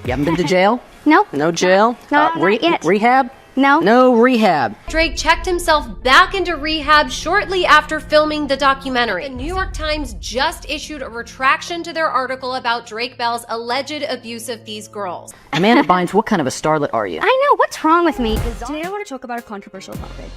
You haven't been to jail? No. No jail? No, not yet. Rehab? No. No rehab. Drake checked himself back into rehab shortly after filming the documentary. The New York Times just issued a retraction to their article about Drake Bell's alleged abuse of these girls. Amanda Bynes, what kind of a starlet are you? I know, what's wrong with me? Today I want to talk about a controversial topic.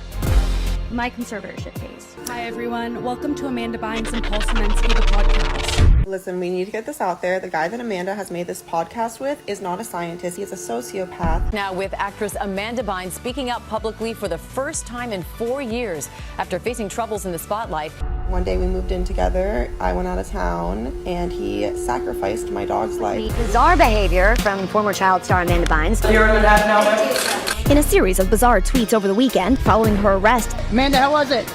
My conservatorship case. Hi everyone, welcome to Amanda Bynes and Paul Sieminski, the podcast. Listen, we need to get this out there. The guy that Amanda has made this podcast with is not a scientist. He is a sociopath. Now with actress Amanda Bynes speaking out publicly for the first time in 4 years after facing troubles in the spotlight. One day we moved in together. I went out of town and he sacrificed my dog's life. Bizarre behavior from former child star Amanda Bynes. In a series of bizarre tweets over the weekend following her arrest, Amanda, how was it?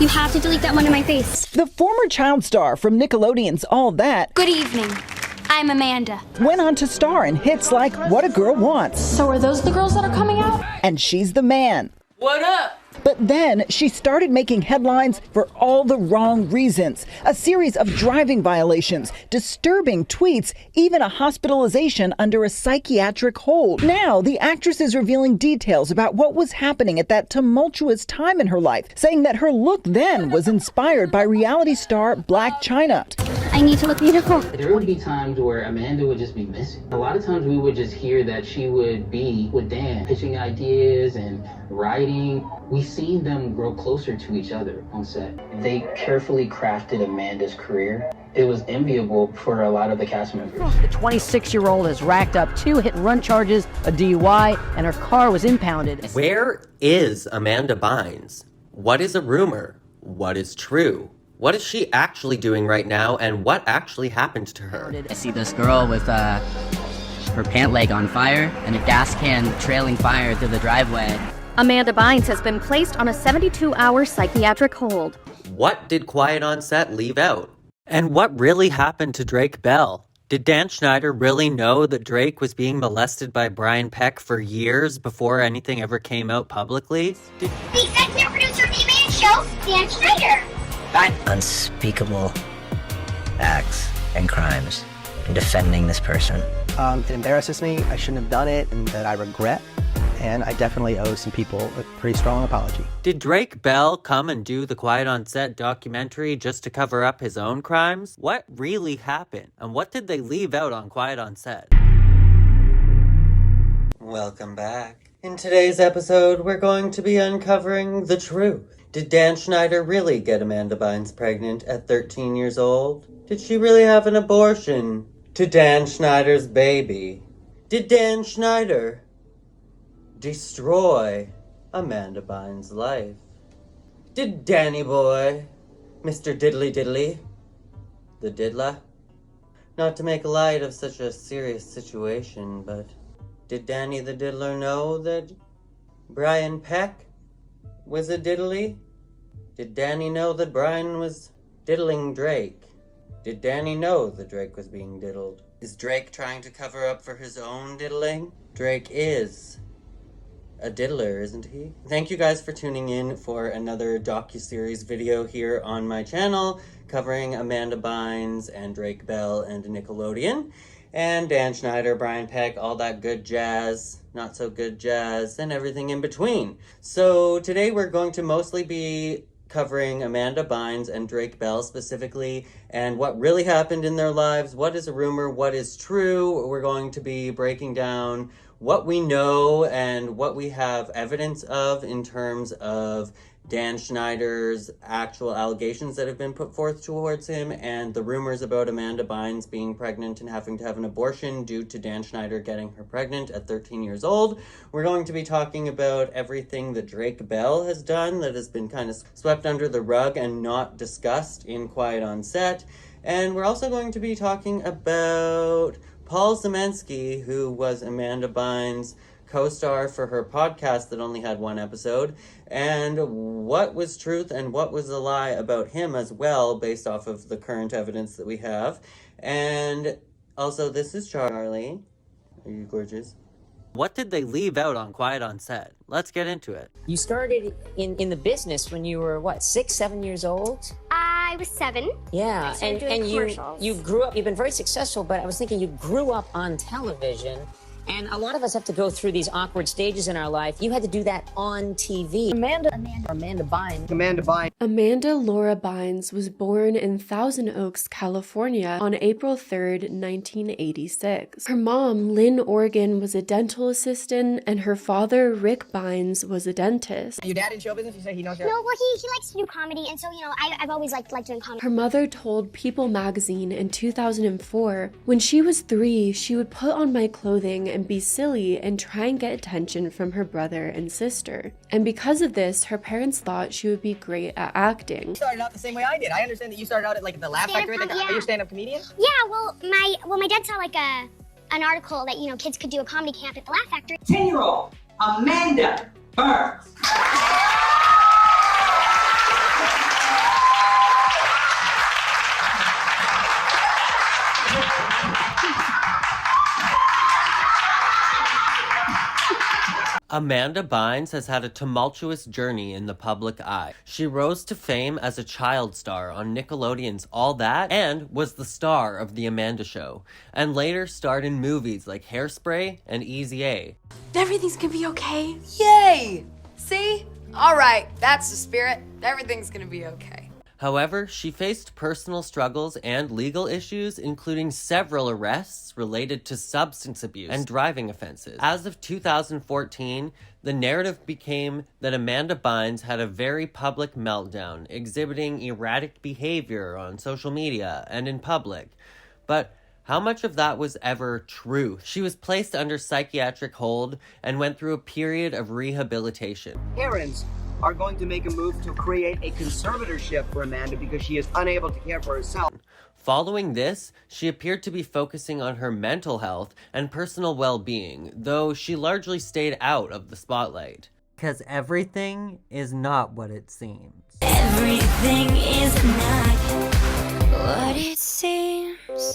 You have to delete that one in my face. The former child star from Nickelodeon's All That Good evening. I'm Amanda. went on to star in hits like What a Girl Wants so are those the girls that are coming out? and She's the Man. What up? But then she started making headlines for all the wrong reasons. A series of driving violations, disturbing tweets, even a hospitalization under a psychiatric hold. Now, the actress is revealing details about what was happening at that tumultuous time in her life, saying that her look then was inspired by reality star Blac Chyna. I need to look beautiful. There would be times where Amanda would just be missing. A lot of times we would just hear that she would be with Dan, pitching ideas and writing. We've seen them grow closer to each other on set. They carefully crafted Amanda's career. It was enviable for a lot of the cast members. The 26-year-old has racked up 2 hit-and-run charges, a DUI, and her car was impounded. Where is Amanda Bynes? What is a rumor? What is true? What is she actually doing right now, and what actually happened to her? I see this girl with her pant leg on fire and a gas can trailing fire through the driveway. Amanda Bynes has been placed on a 72-hour psychiatric hold. What did Quiet on Set leave out? And what really happened to Drake Bell? Did Dan Schneider really know that Drake was being molested by Brian Peck for years before anything ever came out publicly? The executive producer of the main show, Dan Schneider. Unspeakable acts and crimes in defending this person. It embarrasses me. I shouldn't have done it, and that I regret. And I definitely owe some people a pretty strong apology. Did Drake Bell come and do the Quiet on Set documentary just to cover up his own crimes? What really happened? And what did they leave out on Quiet on Set? Welcome back. In today's episode, we're going to be uncovering the truth. Did Dan Schneider really get Amanda Bynes pregnant at 13 years old? Did she really have an abortion to Dan Schneider's baby? Did Dan Schneider destroy Amanda Bynes' life? Did Danny Boy, Mr. Diddly Diddly, the diddler? Not to make light of such a serious situation, but did Danny the diddler know that Brian Peck was a diddly? Did Danny know that Brian was diddling Drake? Did Danny know that Drake was being diddled? Is Drake trying to cover up for his own diddling? Drake is a diddler, isn't he? Thank you guys for tuning in for another docuseries video here on my channel covering Amanda Bynes and Drake Bell and Nickelodeon and Dan Schneider, Brian Peck, all that good jazz, not so good jazz, and everything in between. So today we're going to mostly be covering Amanda Bynes and Drake Bell specifically, and what really happened in their lives, what is a rumor, what is true. We're going to be breaking down what we know and what we have evidence of in terms of Dan Schneider's actual allegations that have been put forth towards him and the rumors about Amanda Bynes being pregnant and having to have an abortion due to Dan Schneider getting her pregnant at 13 years old. We're going to be talking about everything that Drake Bell has done that has been kind of swept under the rug and not discussed in Quiet on Set. And we're also going to be talking about Paul Sieminski, who was Amanda Bynes' co-star for her podcast that only had 1 episode, and what was truth and what was a lie about him as well, based off of the current evidence that we have. And also, this is Charlie. Are you gorgeous? What did they leave out on Quiet on Set? Let's get into it. You started in the business when you were, what, 6, 7 years old? I I was 7. Yeah, I started doing and commercials. you grew up, you've been very successful, but I was thinking you grew up on television. And a lot of us have to go through these awkward stages in our life. You had to do that on TV. Amanda Bynes. Amanda Bynes. Amanda Laura Bynes was born in Thousand Oaks, California on April 3rd, 1986. Her mom, Lynn Organ, was a dental assistant, and her father, Rick Bynes, was a dentist. Your dad in show business? You say he knows No, well, he likes to do comedy, and so, I've always liked doing comedy. Her mother told People magazine in 2004, when she was 3, she would put on my clothing and be silly and try and get attention from her brother and sister. And because of this, her parents thought she would be great at acting. You started out the same way I did. I understand that you started out at the Laugh Factory. Are you a stand-up comedian? Yeah, well, my dad saw an article that, kids could do a comedy camp at the Laugh Factory. 10-year-old Amanda Bynes. Amanda Bynes has had a tumultuous journey in the public eye. She rose to fame as a child star on Nickelodeon's All That and was the star of The Amanda Show, and later starred in movies like Hairspray and Easy A. Everything's gonna be okay. Yay! See? Alright, that's the spirit. Everything's gonna be okay. However, she faced personal struggles and legal issues, including several arrests related to substance abuse and driving offenses. As of 2014, the narrative became that Amanda Bynes had a very public meltdown, exhibiting erratic behavior on social media and in public. But how much of that was ever true? She was placed under psychiatric hold and went through a period of rehabilitation. Parents are going to make a move to create a conservatorship for Amanda because she is unable to care for herself. Following this, she appeared to be focusing on her mental health and personal well-being, though she largely stayed out of the spotlight. Because everything is not what it seems. Everything is not what it seems.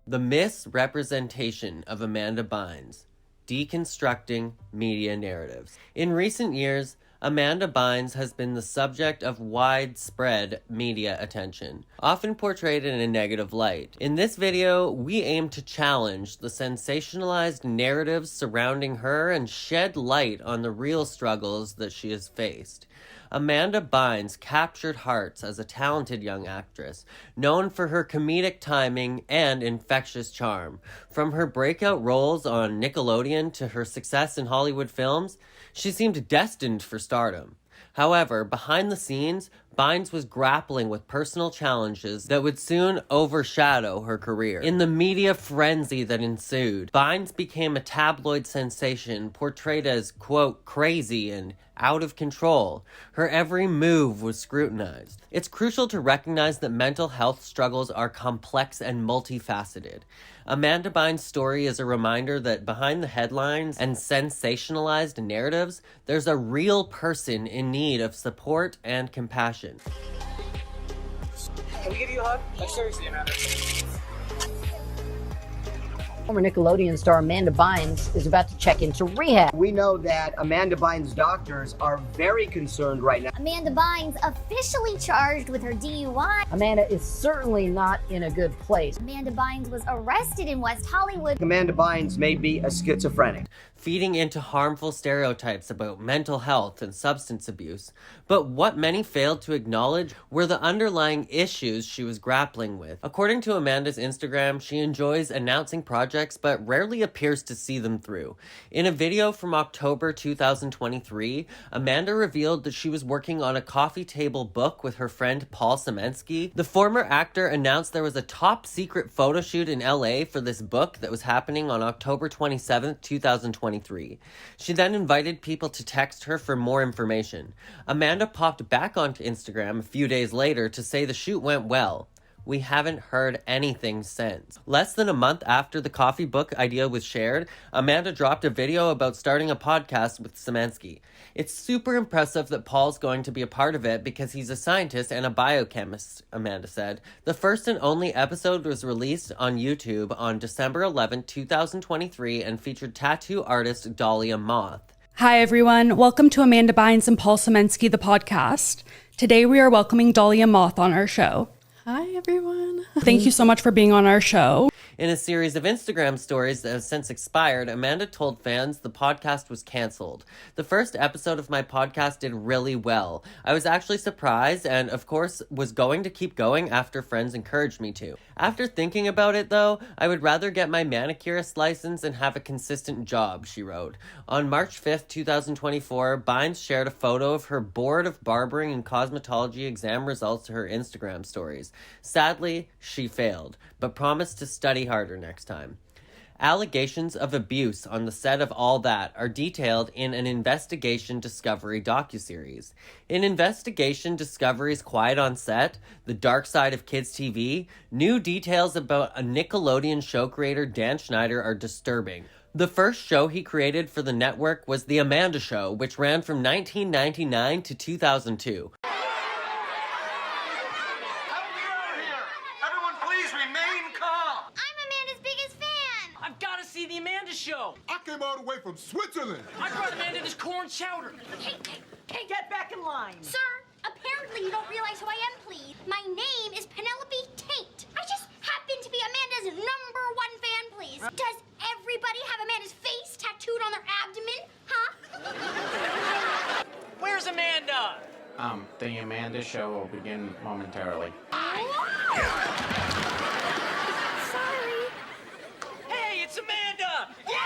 The misrepresentation of Amanda Bynes. Deconstructing media narratives. In recent years, Amanda Bynes has been the subject of widespread media attention, often portrayed in a negative light. In this video, we aim to challenge the sensationalized narratives surrounding her and shed light on the real struggles that she has faced. Amanda Bynes captured hearts as a talented young actress, known for her comedic timing and infectious charm. From her breakout roles on Nickelodeon to her success in Hollywood films, she seemed destined for stardom. However, behind the scenes, Bynes was grappling with personal challenges that would soon overshadow her career. In the media frenzy that ensued, Bynes became a tabloid sensation, portrayed as, quote, crazy and out of control. Her every move was scrutinized. It's crucial to recognize that mental health struggles are complex and multifaceted. Amanda Bynes' story is a reminder that behind the headlines and sensationalized narratives, there's a real person in need of support and compassion. Can we give you a hug? Like, seriously, Amanda. Former Nickelodeon star Amanda Bynes is about to check into rehab. We know that Amanda Bynes' doctors are very concerned right now. Amanda Bynes officially charged with her DUI. Amanda is certainly not in a good place. Amanda Bynes was arrested in West Hollywood. Amanda Bynes may be a schizophrenic, feeding into harmful stereotypes about mental health and substance abuse. But what many failed to acknowledge were the underlying issues she was grappling with. According to Amanda's Instagram, she enjoys announcing projects but rarely appears to see them through. In a video from October 2023, Amanda revealed that she was working on a coffee table book with her friend Paul Sieminski. The former actor announced there was a top secret photo shoot in LA for this book that was happening on October 27th, 2023. She then invited people to text her for more information. Amanda popped back onto Instagram a few days later to say the shoot went well. We haven't heard anything since. Less than a month after the coffee book idea was shared, Amanda dropped a video about starting a podcast with Sieminski. It's super impressive that Paul's going to be a part of it because he's a scientist and a biochemist, Amanda said. The first and only episode was released on YouTube on December 11, 2023 and featured tattoo artist Dahlia Moth. Hi, everyone. Welcome to Amanda Bynes and Paul Sieminski, the podcast. Today, we are welcoming Dahlia Moth on our show. Hi, everyone. Thank you so much for being on our show. In a series of Instagram stories that have since expired, Amanda told fans the podcast was canceled. The first episode of my podcast did really well. I was actually surprised and, of course, was going to keep going after friends encouraged me to. After thinking about it, though, I would rather get my manicurist license and have a consistent job, she wrote. On March 5th, 2024, Bynes shared a photo of her Board of Barbering and Cosmetology exam results to her Instagram stories. Sadly, she failed, but promised to study harder next time. Allegations of abuse on the set of All That are detailed in an Investigation Discovery docuseries. In Investigation Discovery's Quiet on Set, The Dark Side of Kids TV, new details about a Nickelodeon show creator Dan Schneider are disturbing. The first show he created for the network was The Amanda Show, which ran from 1999 to 2002. The Amanda Show. I came all the way from Switzerland. I brought Amanda this corn chowder. Hey, get back in line. Sir, apparently you don't realize who I am, please. My name is Penelope Tate. I just happen to be Amanda's #1 fan, please. Does everybody have Amanda's face tattooed on their abdomen, huh? Where's Amanda? The Amanda Show will begin momentarily. Sorry. Hey, it's Amanda! Yeah!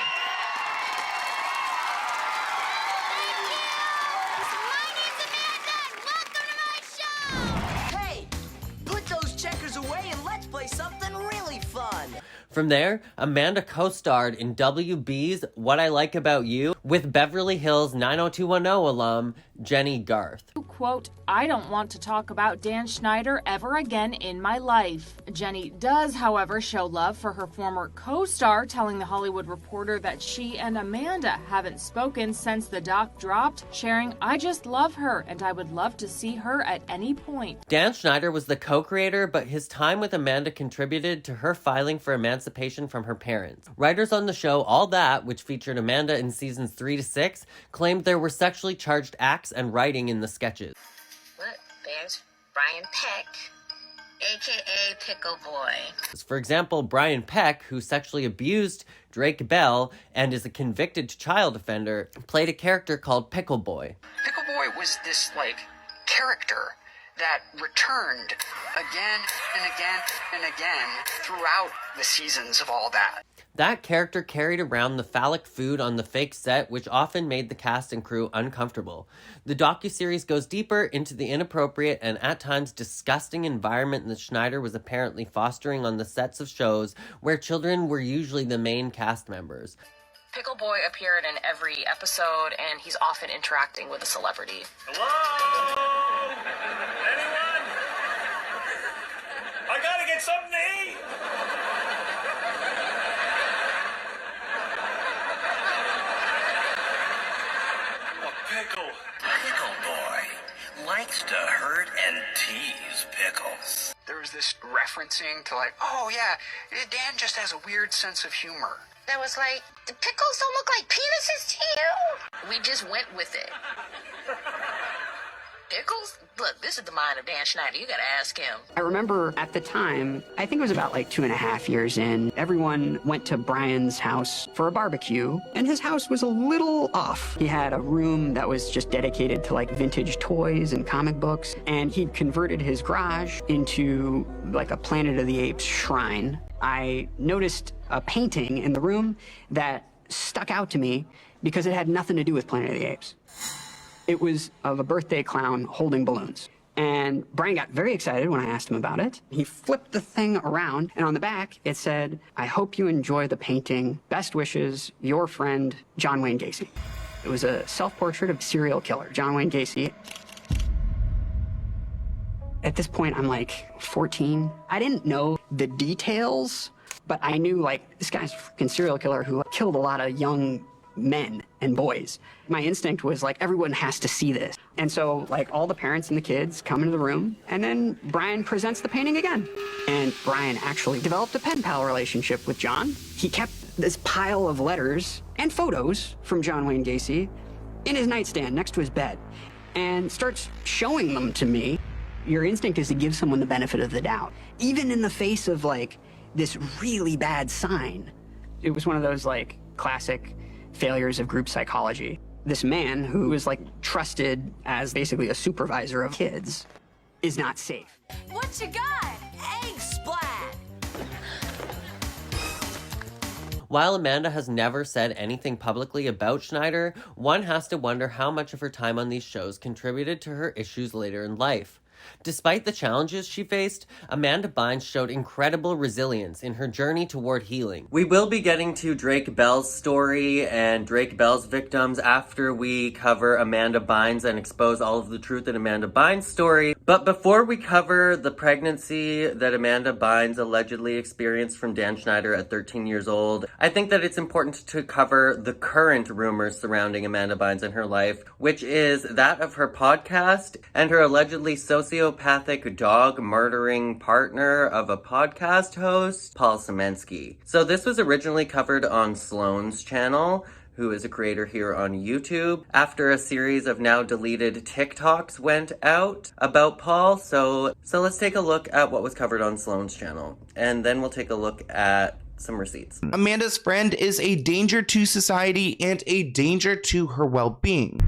Hey, put those checkers away and let's play something really fun. From there, Amanda co-starred in WB's What I Like About You with Beverly Hills 90210 alum Jenny Garth. Quote, I don't want to talk about Dan Schneider ever again in my life. Jenny does, however, show love for her former co-star, telling The Hollywood Reporter that she and Amanda haven't spoken since the doc dropped, sharing, I just love her and I would love to see her at any point. Dan Schneider was the co-creator, but his time with Amanda contributed to her filing for emancipation from her parents. Writers on the show All That, which featured Amanda in seasons 3 to 6, claimed there were sexually charged acts and writing in the sketches. Look, there's Brian Peck, aka Pickle Boy. For example, Brian Peck, who sexually abused Drake Bell and is a convicted child offender, played a character called Pickle Boy. Pickle Boy was this, character that returned again and again and again throughout the seasons of All That. That character carried around the phallic food on the fake set, which often made the cast and crew uncomfortable. The docuseries goes deeper into the inappropriate and at times disgusting environment that Schneider was apparently fostering on the sets of shows where children were usually the main cast members. Pickle Boy appeared in every episode, and he's often interacting with a celebrity. Hello? Anyone? I gotta get something to eat! Pickle Boy likes to hurt and tease Pickles. There was this referencing to oh yeah, Dan just has a weird sense of humor. That was like, the pickles don't look like penises to you? We just went with it. Pickles? Look, this is the mind of Dan Schneider. You gotta ask him. I remember at the time, I think it was about 2.5 years in, everyone went to Brian's house for a barbecue, and his house was a little off. He had a room that was just dedicated to vintage toys and comic books, and he'd converted his garage into a Planet of the Apes shrine. I noticed a painting in the room that stuck out to me because it had nothing to do with Planet of the Apes. It was of a birthday clown holding balloons. And Brian got very excited when I asked him about it. He flipped the thing around, and on the back it said, I hope you enjoy the painting. Best wishes, your friend, John Wayne Gacy. It was a self-portrait of serial killer, John Wayne Gacy. At this point, I'm 14. I didn't know the details, but I knew this guy's a freaking serial killer who killed a lot of young men and boys. My instinct was everyone has to see this. And so all the parents and the kids come into the room, and then Brian presents the painting again. And Brian actually developed a pen pal relationship with John. He kept this pile of letters and photos from John Wayne Gacy in his nightstand next to his bed and starts showing them to me. Your instinct is to give someone the benefit of the doubt, even in the face of like this really bad sign. It was one of those like classic failures of group psychology. This man who is like trusted as basically a supervisor of kids is not safe. What you got? Egg splat! While Amanda has never said anything publicly about Schneider, one has to wonder how much of her time on these shows contributed to her issues later in life. Despite the challenges she faced, Amanda Bynes showed incredible resilience in her journey toward healing. We will be getting to Drake Bell's story and Drake Bell's victims after we cover Amanda Bynes and expose all of the truth in Amanda Bynes' story. But before we cover the pregnancy that Amanda Bynes allegedly experienced from Dan Schneider at 13 years old, I think that it's important to cover the current rumors surrounding Amanda Bynes and her life, which is that of her podcast and her allegedly sociopathic dog murdering partner of a podcast host, Paul Sieminski. So this was originally covered on Sloan's channel, who is a creator here on YouTube, after a series of now deleted TikToks went out about Paul. So let's take a look at what was covered on Sloan's channel, and then we'll take a look at some receipts. Amanda's friend is a danger to society and a danger to her well-being.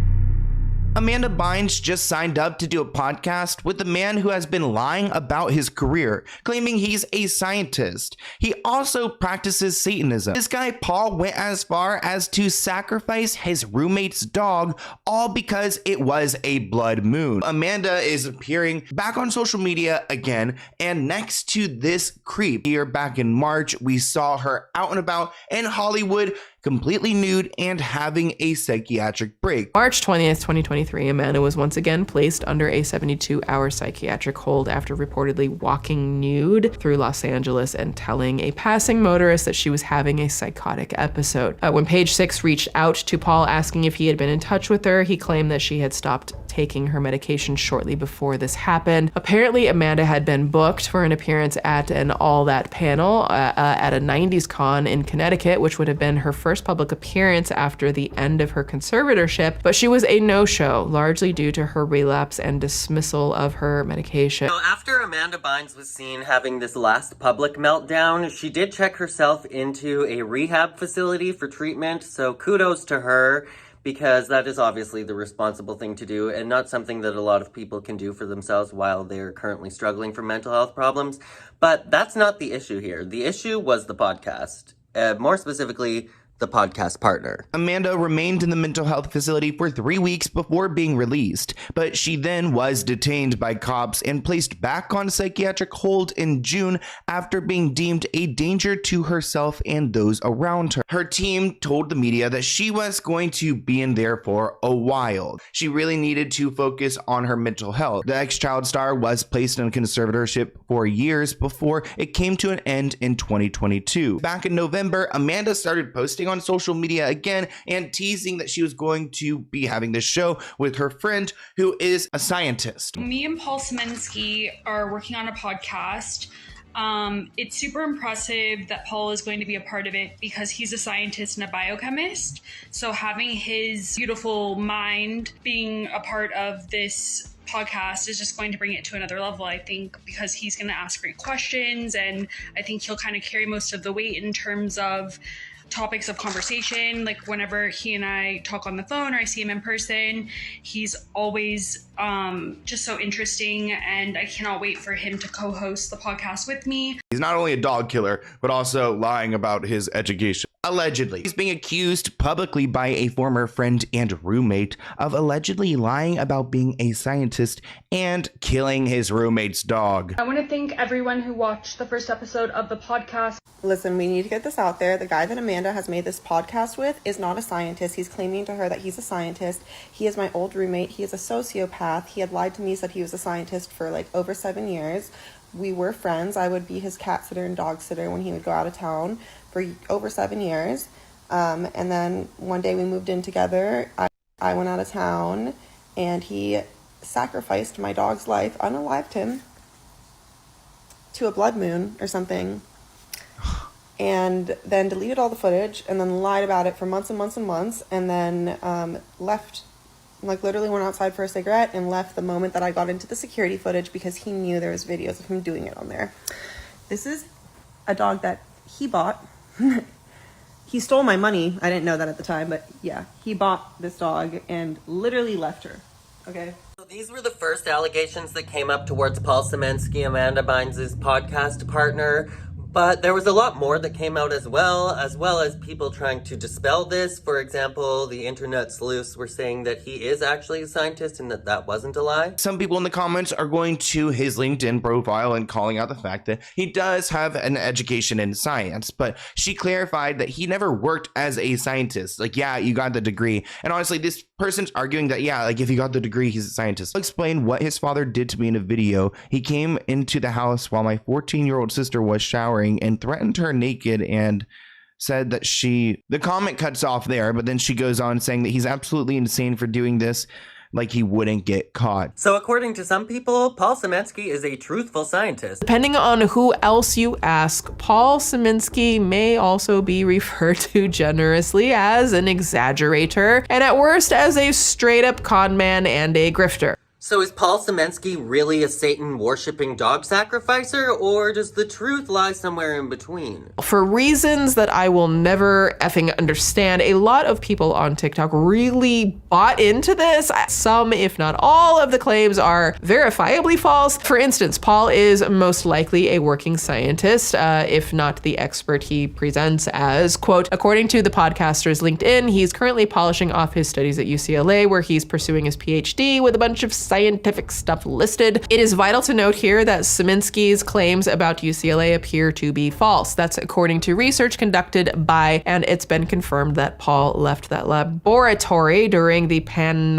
Amanda Bynes just signed up to do a podcast with a man who has been lying about his career, claiming he's a scientist. He also practices Satanism. This guy, Paul, went as far as to sacrifice his roommate's dog, all because it was a blood moon. Amanda is appearing back on social media again, and next to this creep here back in March, we saw her out and about in Hollywood, completely nude and having a psychiatric break. March 20th, 2023, Amanda was once again placed under a 72-hour psychiatric hold after reportedly walking nude through Los Angeles and telling a passing motorist that she was having a psychotic episode. When Page Six reached out to Paul asking if he had been in touch with her, he claimed that she had stopped taking her medication shortly before this happened. Apparently, Amanda had been booked for an appearance at an All That panel at a 90s con in Connecticut, which would have been her first public appearance after the end of her conservatorship, but she was a no-show, largely due to her relapse and dismissal of her medication. So after Amanda Bynes was seen having this last public meltdown, she did check herself into a rehab facility for treatment, so kudos to her, because that is obviously the responsible thing to do and not something that a lot of people can do for themselves while they're currently struggling from mental health problems. But that's not the issue here. The issue was the podcast, more specifically, the podcast partner. Amanda remained in the mental health facility for 3 weeks before being released, but she then was detained by cops and placed back on psychiatric hold in June after being deemed a danger to herself and those around her. Her team told the media that she was going to be in there for a while. She really needed to focus on her mental health. The ex-child star was placed in conservatorship for years before it came to an end in 2022. Back in November, Amanda started posting on social media again and teasing that she was going to be having this show with her friend who is a scientist. Me and Paul Sieminski are working on a podcast. It's super impressive that Paul is going to be a part of it because he's a scientist and a biochemist. So having his beautiful mind being a part of this podcast is just going to bring it to another level, I think, because he's going to ask great questions, and I think he'll kind of carry most of the weight in terms of topics of conversation. Like whenever he and I talk on the phone or I see him in person, he's always just so interesting, and I cannot wait for him to co-host the podcast with me. He's not only a dog killer, but also lying about his education. Allegedly. He's being accused publicly by a former friend and roommate of allegedly lying about being a scientist and killing his roommate's dog. I want to thank everyone who watched the first episode of the podcast. Listen, we need to get this out there. The guy that Amanda has made this podcast with is not a scientist. He's claiming to her that he's a scientist. He is my old roommate. He is a sociopath. He had lied to me, said he was a scientist for like over 7 years. We were friends. I would be his cat sitter and dog sitter when he would go out of town for over 7 years. And then one day we moved in together. I went out of town and he sacrificed my dog's life, unalived him to a blood moon or something. and then deleted all the footage and then lied about it for months and months and months, and then left, like literally went outside for a cigarette and left the moment that I got into the security footage because he knew there was videos of him doing it on there. This is a dog that he bought. He stole my money. I didn't know that at the time, but yeah, he bought this dog and literally left her. Okay. So these were the first allegations that came up towards Paul Sieminski, Amanda Bynes' podcast partner. But there was a lot more that came out as well as people trying to dispel this. For example, the internet sleuths were saying that he is actually a scientist and that wasn't a lie. Some people in the comments are going to his LinkedIn profile and calling out the fact that he does have an education in science, but she clarified that he never worked as a scientist. Like, yeah, you got the degree. And honestly, this person's arguing that, yeah, like if he got the degree, he's a scientist. I'll explain what his father did to me in a video. He came into the house while my 14-year-old sister was showering and threatened her naked and said that the comment cuts off there, but then she goes on saying that he's absolutely insane for doing this, like he wouldn't get caught. So according to some people, Paul Sieminski is a truthful scientist. Depending on who else you ask, Paul Sieminski may also be referred to generously as an exaggerator, and at worst as a straight-up con man and a grifter. So is Paul Sieminski really a Satan-worshipping dog sacrificer, or does the truth lie somewhere in between? For reasons that I will never effing understand, a lot of people on TikTok really bought into this. Some, if not all, of the claims are verifiably false. For instance, Paul is most likely a working scientist, if not the expert he presents as. Quote, according to the podcaster's LinkedIn, he's currently polishing off his studies at UCLA, where he's pursuing his PhD with a bunch of scientific stuff listed. It is vital to note here that Sieminski's claims about UCLA appear to be false. That's according to research conducted by, and it's been confirmed that Paul left that laboratory during the pandemic.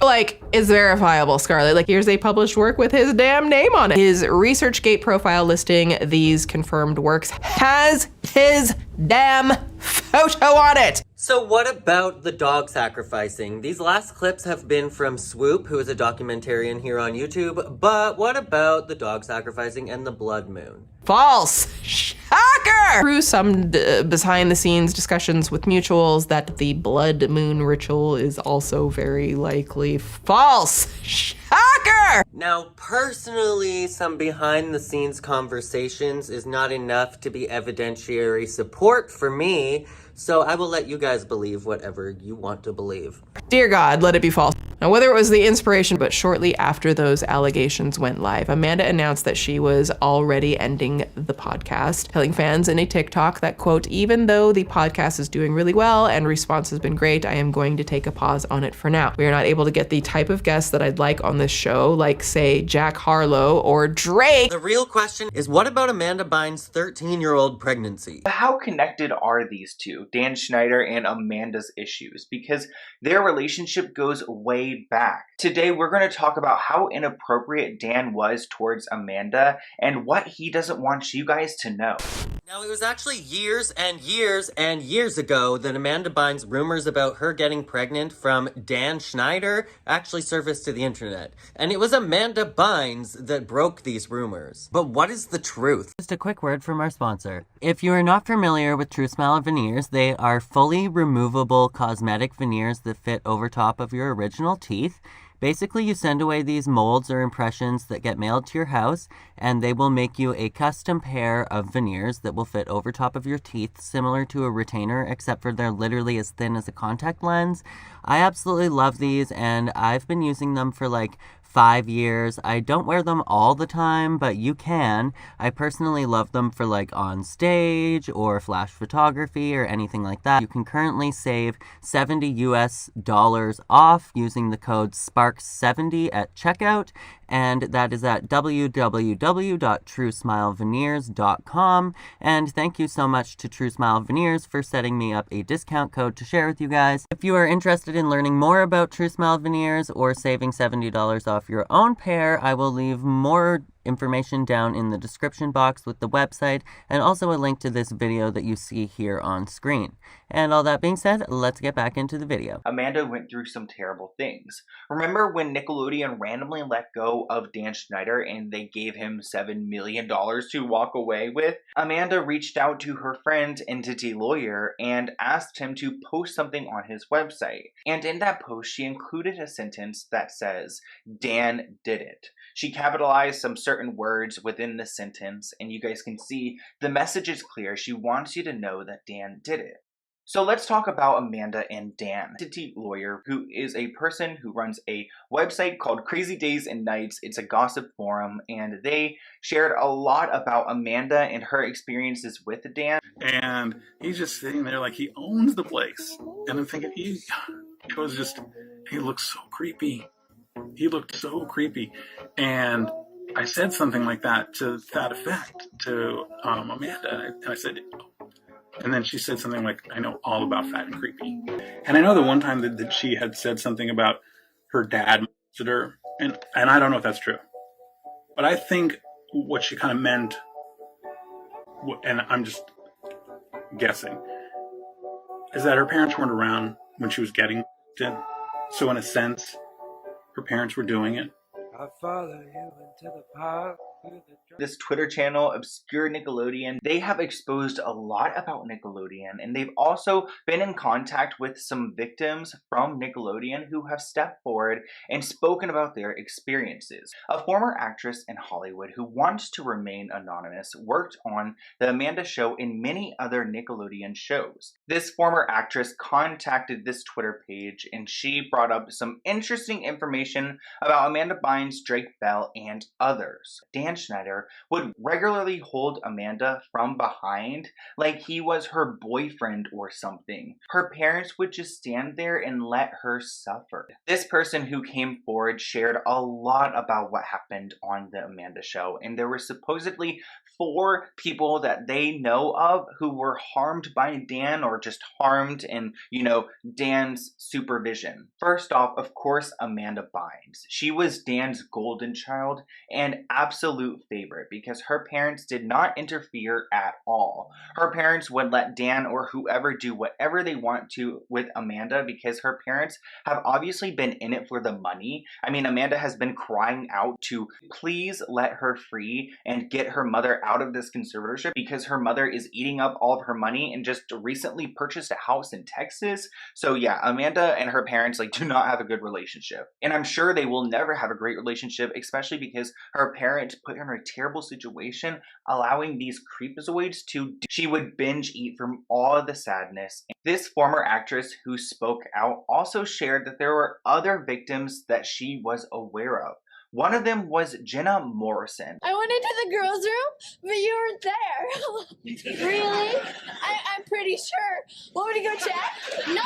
Like, it's verifiable, Scarlett. Like, here's a published work with his damn name on it. His ResearchGate profile listing these confirmed works has his damn photo on it. So what about the dog sacrificing? These last clips have been from Swoop, who is a documentarian here on YouTube, but what about the dog sacrificing and the blood moon? False. Shocker! Through some behind-the-scenes discussions with mutuals that the blood moon ritual is also very likely false. Shocker! Now, personally, some behind-the-scenes conversations is not enough to be evidentiary support for me, so I will let you guys believe whatever you want to believe. Dear God, let it be false. Now, whether it was the inspiration, but shortly after those allegations went live, Amanda announced that she was already ending the podcast, telling fans in a TikTok that, quote, even though the podcast is doing really well and response has been great, I am going to take a pause on it for now. We are not able to get the type of guests that I'd like on this show, like, say, Jack Harlow or Drake. The real question is, what about Amanda Bynes' 13-year-old pregnancy? How connected are these two, Dan Schneider and Amanda's issues? Because their relationship goes way back. Today, we're going to talk about how inappropriate Dan was towards Amanda and what he doesn't want you guys to know. Now, it was actually years and years and years ago that Amanda Bynes' rumors about her getting pregnant from Dan Schneider actually surfaced to the internet. And it was Amanda Bynes that broke these rumors. But what is the truth? Just a quick word from our sponsor. If you are not familiar with True Smile veneers, they are fully removable cosmetic veneers that fit over top of your original teeth. Basically, you send away these molds or impressions that get mailed to your house, and they will make you a custom pair of veneers that will fit over top of your teeth, similar to a retainer, except for they're literally as thin as a contact lens. I absolutely love these, and I've been using them for like 5 years. I don't wear them all the time, but you can. I personally love them for like on stage or flash photography or anything like that. You can currently save $70 US off using the code SPARKS70 at checkout, and that is at www.truesmileveneers.com. And thank you so much to True Smile Veneers for setting me up a discount code to share with you guys. If you are interested in learning more about True Smile Veneers or saving $70 off your own pair, I will leave more information down in the description box with the website, and also a link to this video that you see here on screen. And all that being said, let's get back into the video. Amanda went through some terrible things. Remember when Nickelodeon randomly let go of Dan Schneider and they gave him $7 million to walk away with? Amanda reached out to her friend, entity lawyer, and asked him to post something on his website. And in that post, she included a sentence that says, "Dan did it." She capitalized some certain words within the sentence, and you guys can see the message is clear. She wants you to know that Dan did it. So let's talk about Amanda and Dan. Entity lawyer, who is a person who runs a website called Crazy Days and Nights. It's a gossip forum, and they shared a lot about Amanda and her experiences with Dan. And he's just sitting there like he owns the place. And I'm thinking, he looks so creepy. He looked so creepy. And I said something like that to that effect to Amanda. And I said, and then she said something like, "I know all about fat and creepy." And I know the one time that she had said something about her dad molested her, and I don't know if that's true. But I think what she kind of meant, and I'm just guessing, is that her parents weren't around when she was getting molested. So in a sense, her parents were doing it. I follow you into the park. This Twitter channel, Obscure Nickelodeon, they have exposed a lot about Nickelodeon, and they've also been in contact with some victims from Nickelodeon who have stepped forward and spoken about their experiences. A former actress in Hollywood who wants to remain anonymous worked on The Amanda Show and many other Nickelodeon shows. This former actress contacted this Twitter page, and she brought up some interesting information about Amanda Bynes, Drake Bell, and others. Dan Schneider would regularly hold Amanda from behind like he was her boyfriend or something. Her parents would just stand there and let her suffer. This person who came forward shared a lot about what happened on The Amanda Show, and there were supposedly 4 people that they know of who were harmed by Dan, or just harmed in, Dan's supervision. First off, of course, Amanda Bynes. She was Dan's golden child and absolute favorite because her parents did not interfere at all. Her parents would let Dan or whoever do whatever they want to with Amanda because her parents have obviously been in it for the money. I mean, Amanda has been crying out to please let her free and get her mother out of this conservatorship because her mother is eating up all of her money and just recently purchased a house in Texas. So yeah, Amanda and her parents do not have a good relationship. And I'm sure they will never have a great relationship, especially because her parents put her in a terrible situation, allowing these creepazoids to she would binge eat from all of the sadness. This former actress who spoke out also shared that there were other victims that she was aware of. One of them was Jenna Morrison. I went into the girls' room, but you weren't there. Really? I'm pretty sure. Want me to go check? No,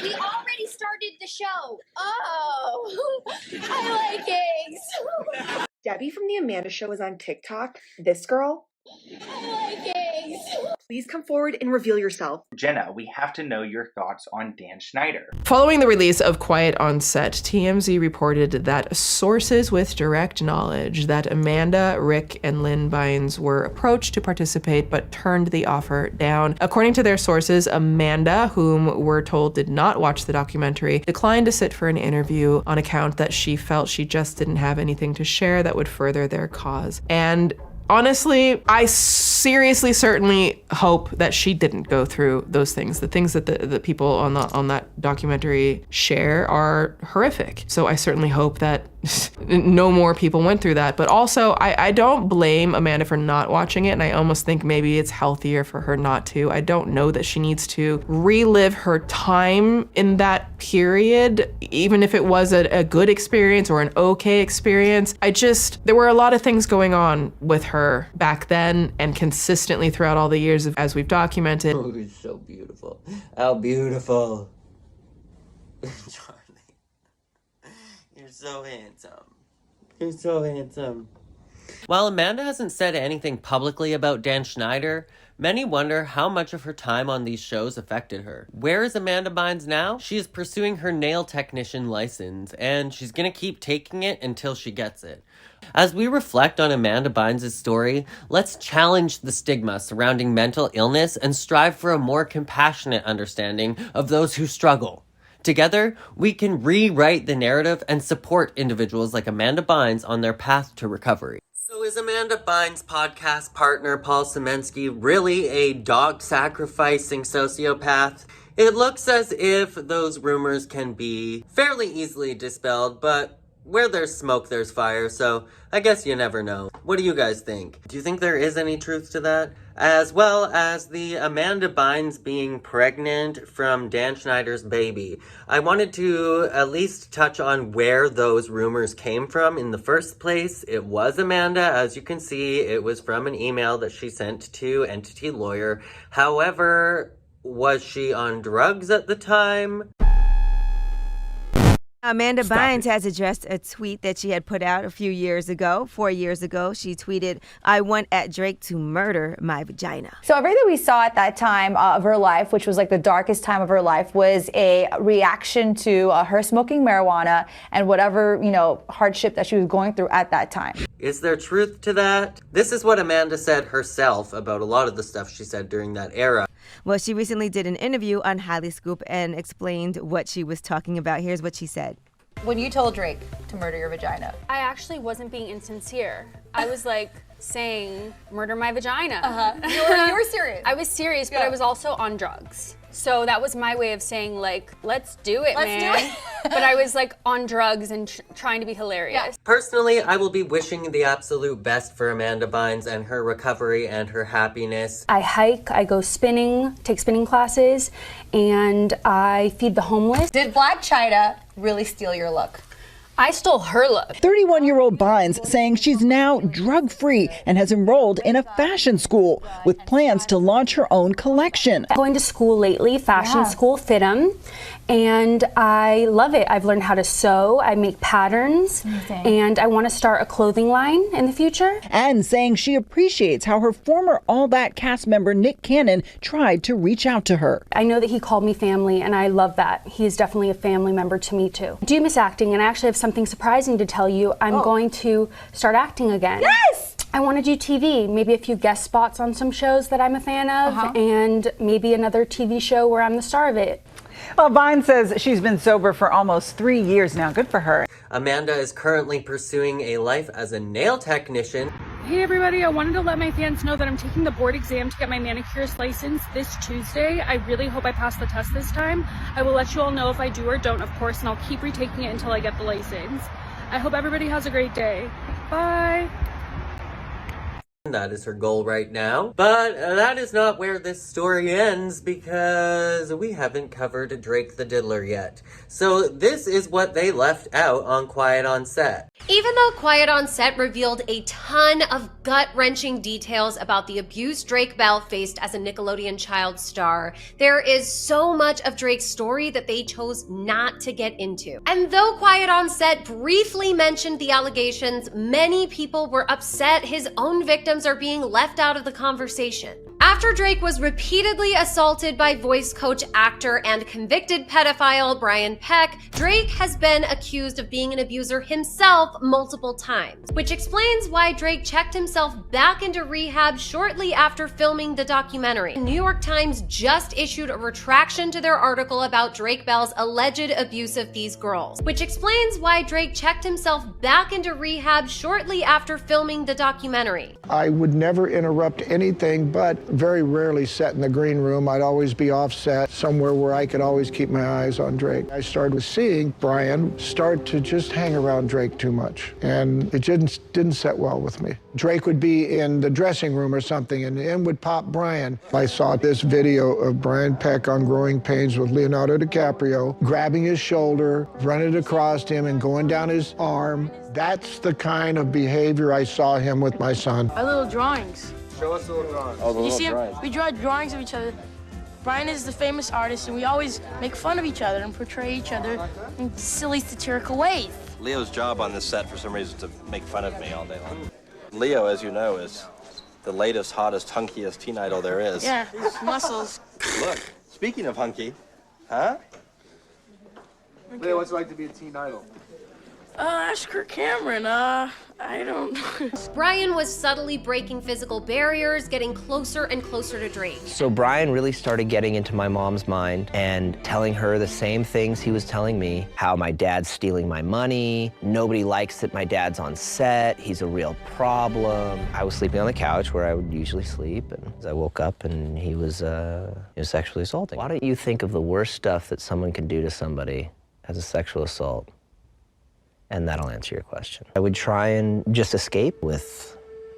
we already started the show. Oh, I like eggs. Debbie from The Amanda Show is on TikTok. This girl. I like eggs. Please come forward and reveal yourself. Jenna, we have to know your thoughts on Dan Schneider. Following the release of Quiet on Set, TMZ reported that sources with direct knowledge that Amanda, Rick, and Lynn Bynes were approached to participate but turned the offer down. According to their sources, Amanda, whom we're told did not watch the documentary, declined to sit for an interview on account that she felt she just didn't have anything to share that would further their cause. And honestly, I seriously, certainly hope that she didn't go through those things. The things that the people on that documentary share are horrific. So I certainly hope that no more people went through that. But also, I don't blame Amanda for not watching it, and I almost think maybe it's healthier for her not to. I don't know that she needs to relive her time in that period, even if it was a good experience or an okay experience. There were a lot of things going on with her back then and consistently throughout all the years as we've documented. Oh, he's so beautiful. How beautiful. Charlie. You're so handsome. You're so handsome. While Amanda hasn't said anything publicly about Dan Schneider, many wonder how much of her time on these shows affected her. Where is Amanda Bynes now? She is pursuing her nail technician license, and she's gonna keep taking it until she gets it. As we reflect on Amanda Bynes' story, let's challenge the stigma surrounding mental illness and strive for a more compassionate understanding of those who struggle. Together, we can rewrite the narrative and support individuals like Amanda Bynes on their path to recovery. So is Amanda Bynes' podcast partner Paul Sieminski really a dog-sacrificing sociopath? It looks as if those rumors can be fairly easily dispelled, but where there's smoke, there's fire, so I guess you never know. What do you guys think? Do you think there is any truth to that? As well as the Amanda Bynes being pregnant from Dan Schneider's baby. I wanted to at least touch on where those rumors came from in the first place. It was Amanda. As you can see, it was from an email that she sent to Entity Lawyer. However, was she on drugs at the time? Amanda Bynes has addressed a tweet that she had put out a few years ago. 4 years ago, she tweeted, "I want at Drake to murder my vagina." So everything we saw at that time of her life, which was like the darkest time of her life, was a reaction to her smoking marijuana and whatever, hardship that she was going through at that time. Is there truth to that? This is what Amanda said herself about a lot of the stuff she said during that era. Well, she recently did an interview on Highly Scoop and explained what she was talking about. Here's what she said. When you told Drake to murder your vagina, I actually wasn't being insincere. I was like saying, murder my vagina. You were serious. I was serious, but I was also on drugs. So that was my way of saying, like, let's do it, man. But I was like on drugs and trying to be hilarious. Personally, I will be wishing the absolute best for Amanda Bynes and her recovery and her happiness. I hike, I go spinning, take spinning classes, and I feed the homeless. Did Black China really steal your look? I stole her look. 31-year-old Bynes saying she's now drug-free and has enrolled in a fashion school with plans to launch her own collection. I'm going to school lately, fashion school, FITM, and I love it. I've learned how to sew, I make patterns, and I want to start a clothing line in the future. And saying she appreciates how her former All That cast member Nick Cannon tried to reach out to her. I know that he called me family, and I love that. He is definitely a family member to me too. I do miss acting, and I actually have something surprising to tell you. I'm going to start acting again. Yes! I want to do TV, maybe a few guest spots on some shows that I'm a fan of, and maybe another TV show where I'm the star of it. Well, Bynes says she's been sober for almost 3 years now. Good for her. Amanda is currently pursuing a life as a nail technician. Hey everybody, I wanted to let my fans know that I'm taking the board exam to get my manicurist license this Tuesday. I really hope I pass the test this time. I will let you all know if I do or don't, of course, and I'll keep retaking it until I get the license. I hope everybody has a great day. Bye. That is her goal right now. But that is not where this story ends, because we haven't covered Drake the Diddler yet. So this is what they left out on Quiet on Set. Even though Quiet on Set revealed a ton of gut-wrenching details about the abuse Drake Bell faced as a Nickelodeon child star, there is so much of Drake's story that they chose not to get into. And though Quiet on Set briefly mentioned the allegations, many people were upset his own victims are being left out of the conversation. After Drake was repeatedly assaulted by voice coach, actor, and convicted pedophile Brian Peck, Drake has been accused of being an abuser himself multiple times, which explains why Drake checked himself back into rehab shortly after filming the documentary. The New York Times just issued a retraction to their article about Drake Bell's alleged abuse of these girls, which explains why Drake checked himself back into rehab shortly after filming the documentary. I would never interrupt anything, but very rarely sat in the green room. I'd always be offset somewhere where I could always keep my eyes on Drake. I started seeing Brian start to just hang around Drake too much, and it didn't set well with me. Drake would be in the dressing room or something, and in would pop Brian. I saw this video of Brian Peck on Growing Pains with Leonardo DiCaprio, grabbing his shoulder, running across him, and going down his arm. That's the kind of behavior I saw him with my son. Our little drawings. Show us the little drawings. Oh, you see him? We draw drawings of each other. Brian is the famous artist, and we always make fun of each other and portray each other in silly, satirical ways. Leo's job on this set, for some reason, is to make fun of me all day long. Leo, as you know, is the latest, hottest, hunkiest teen idol there is. Yeah, his muscles. Look, speaking of hunky, huh? Leo, what's it like to be a teen idol? Ask her Cameron. I don't know. Brian was subtly breaking physical barriers, getting closer and closer to Drake. So Brian really started getting into my mom's mind and telling her the same things he was telling me, how my dad's stealing my money, nobody likes that my dad's on set, he's a real problem. I was sleeping on the couch where I would usually sleep, and I woke up and he was sexually assaulting. Why don't you think of the worst stuff that someone can do to somebody as a sexual assault? And that'll answer your question. I would try and just escape with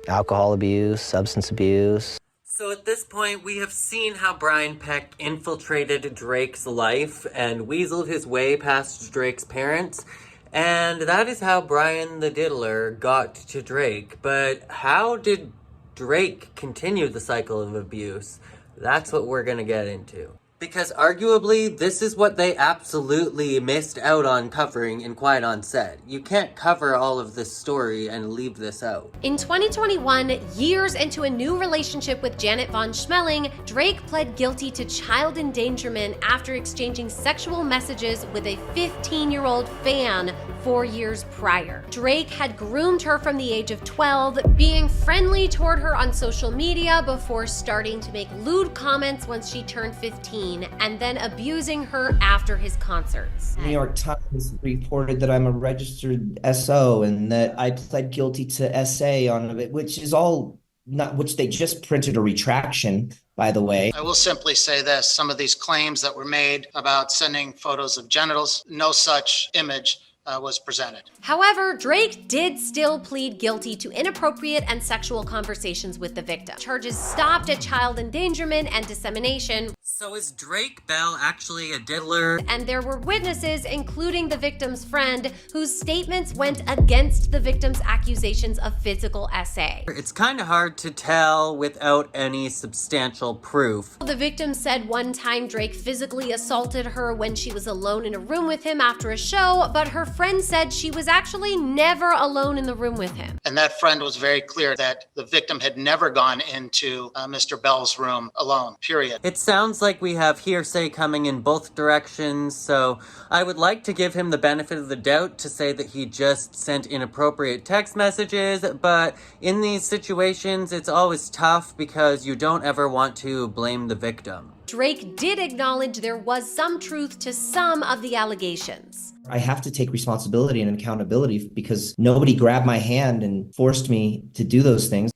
alcohol abuse, substance abuse. So at this point, we have seen how Brian Peck infiltrated Drake's life and weaseled his way past Drake's parents. And that is how Brian the Diddler got to Drake. But how did Drake continue the cycle of abuse? That's what we're gonna get into. Because arguably, this is what they absolutely missed out on covering in Quiet on Set. You can't cover all of this story and leave this out. In 2021, years into a new relationship with Janet von Schmeling, Drake pled guilty to child endangerment after exchanging sexual messages with a 15-year-old fan 4 years prior. Drake had groomed her from the age of 12, being friendly toward her on social media before starting to make lewd comments once she turned 15. And then abusing her after his concerts. New York Times reported that I'm a registered SO and that I pled guilty to SA on it, which is all not, which they just printed a retraction, by the way. I will simply say this, some of these claims that were made about sending photos of genitals, no such image was presented. However, Drake did still plead guilty to inappropriate and sexual conversations with the victim. Charges stopped at child endangerment and dissemination. So is Drake Bell actually a diddler? And there were witnesses, including the victim's friend, whose statements went against the victim's accusations of physical SA. It's kind of hard to tell without any substantial proof. The victim said one time Drake physically assaulted her when she was alone in a room with him after a show, but her friend said she was actually never alone in the room with him. And that friend was very clear that the victim had never gone into Mr. Bell's room alone, period. It sounds like we have hearsay coming in both directions, so I would like to give him the benefit of the doubt to say that he just sent inappropriate text messages, but in these situations, it's always tough because you don't ever want to blame the victim. Drake did acknowledge there was some truth to some of the allegations. I have to take responsibility and accountability because nobody grabbed my hand and forced me to do those things.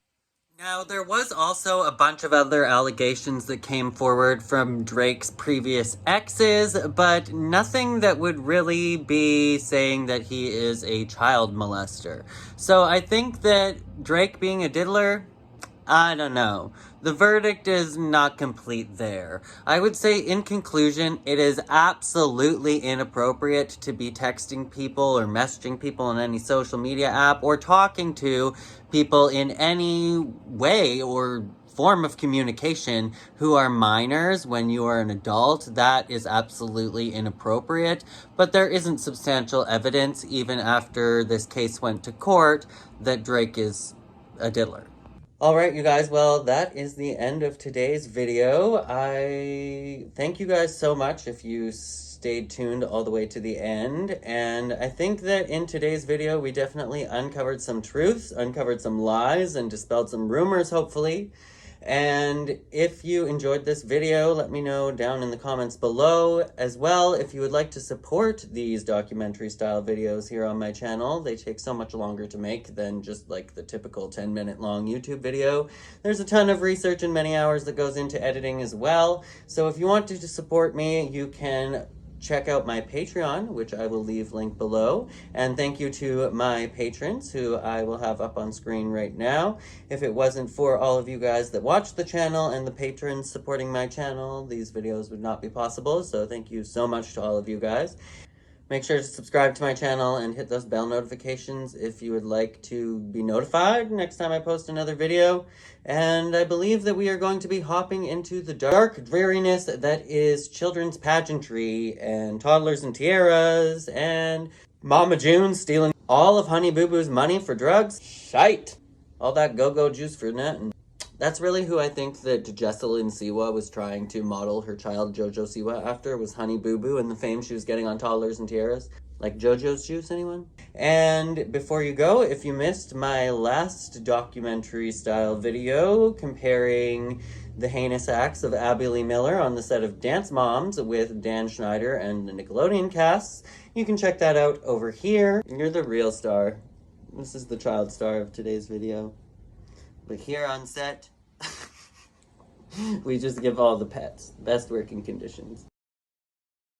Now, there was also a bunch of other allegations that came forward from Drake's previous exes, but nothing that would really be saying that he is a child molester. So I think that Drake being a diddler, I don't know. The verdict is not complete there. I would say, in conclusion, it is absolutely inappropriate to be texting people or messaging people on any social media app or talking to people in any way or form of communication who are minors when you are an adult. That is absolutely inappropriate, but there isn't substantial evidence, even after this case went to court, that Drake is a diddler. Alright, you guys, well, that is the end of today's video. I thank you guys so much if you stayed tuned all the way to the end, and I think that in today's video we definitely uncovered some truths, uncovered some lies, and dispelled some rumors, hopefully. And if you enjoyed this video, let me know down in the comments below. As well, if you would like to support these documentary style videos here on my channel, they take so much longer to make than just like the typical 10-minute long YouTube video. There's a ton of research and many hours that goes into editing as well. So if you want to support me, you can check out my Patreon, which I will leave linked below. And thank you to my patrons, who I will have up on screen right now. If it wasn't for all of you guys that watch the channel and the patrons supporting my channel, these videos would not be possible. So thank you so much to all of you guys. Make sure to subscribe to my channel and hit those bell notifications if you would like to be notified next time I post another video. And I believe that we are going to be hopping into the dark dreariness that is children's pageantry and toddlers and tiaras and Mama June stealing all of Honey Boo Boo's money for drugs. Shite. All that go-go juice for nothing. That's really who I think that Jesselyn Siwa was trying to model her child Jojo Siwa after, was Honey Boo Boo, and the fame she was getting on Toddlers and Tiaras. Like Jojo's Juice, anyone? And before you go, if you missed my last documentary-style video comparing the heinous acts of Abby Lee Miller on the set of Dance Moms with Dan Schneider and the Nickelodeon casts, you can check that out over here. You're the real star. This is the child star of today's video. But here on set, we just give all the pets best working conditions.